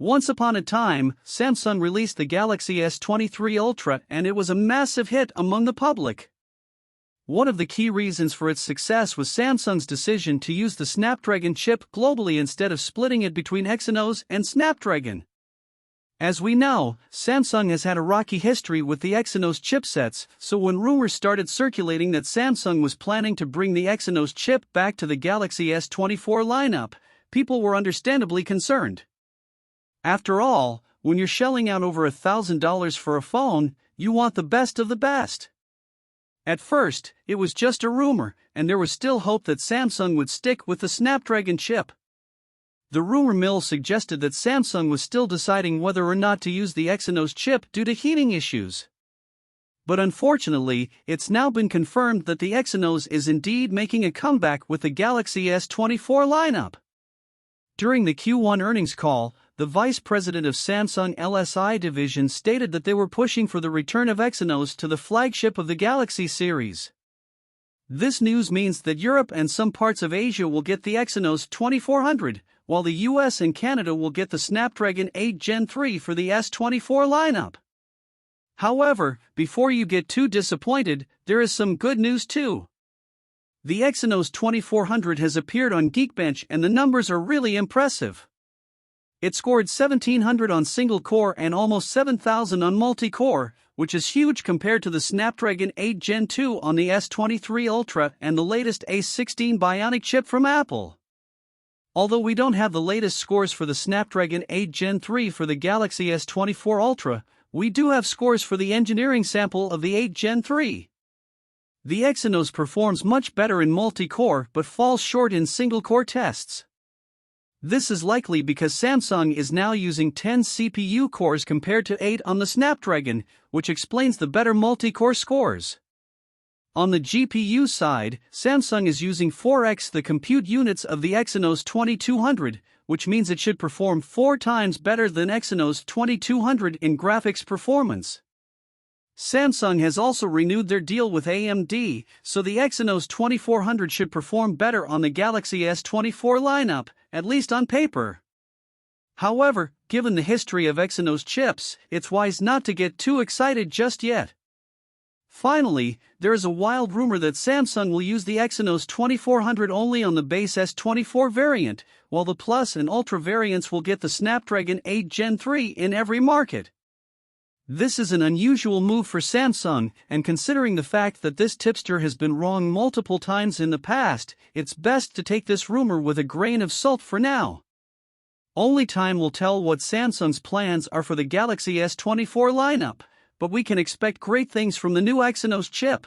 Once upon a time, Samsung released the Galaxy S23 Ultra and it was a massive hit among the public. One of the key reasons for its success was Samsung's decision to use the Snapdragon chip globally instead of splitting it between Exynos and Snapdragon. As we know, Samsung has had a rocky history with the Exynos chipsets, so when rumors started circulating that Samsung was planning to bring the Exynos chip back to the Galaxy S24 lineup, people were understandably concerned. After all, when you're shelling out over $1,000 for a phone, you want the best of the best. At first, it was just a rumor, and there was still hope that Samsung would stick with the Snapdragon chip. The rumor mill suggested that Samsung was still deciding whether or not to use the Exynos chip due to heating issues. But unfortunately, it's now been confirmed that the Exynos is indeed making a comeback with the Galaxy S24 lineup. During the Q1 earnings call, the vice president of Samsung LSI division stated that they were pushing for the return of Exynos to the flagship of the Galaxy series. This news means that Europe and some parts of Asia will get the Exynos 2400, while the US and Canada will get the Snapdragon 8 Gen 3 for the S24 lineup. However, before you get too disappointed, there is some good news too. The Exynos 2400 has appeared on Geekbench and the numbers are really impressive. It scored 1700 on single-core and almost 7000 on multi-core, which is huge compared to the Snapdragon 8 Gen 2 on the S23 Ultra and the latest A16 Bionic chip from Apple. Although we don't have the latest scores for the Snapdragon 8 Gen 3 for the Galaxy S24 Ultra, we do have scores for the engineering sample of the 8 Gen 3. The Exynos performs much better in multi-core but falls short in single-core tests. This is likely because Samsung is now using 10 CPU cores compared to 8 on the Snapdragon, which explains the better multi-core scores. On the GPU side, Samsung is using 4x the compute units of the Exynos 2200, which means it should perform 4 times better than Exynos 2200 in graphics performance. Samsung has also renewed their deal with AMD, so the Exynos 2400 should perform better on the Galaxy S24 lineup, at least on paper. However, given the history of Exynos chips, it's wise not to get too excited just yet. Finally, there is a wild rumor that Samsung will use the Exynos 2400 only on the base S24 variant, while the Plus and Ultra variants will get the Snapdragon 8 Gen 3 in every market. This is an unusual move for Samsung, and considering the fact that this tipster has been wrong multiple times in the past, it's best to take this rumor with a grain of salt for now. Only time will tell what Samsung's plans are for the Galaxy S24 lineup, but we can expect great things from the new Exynos chip.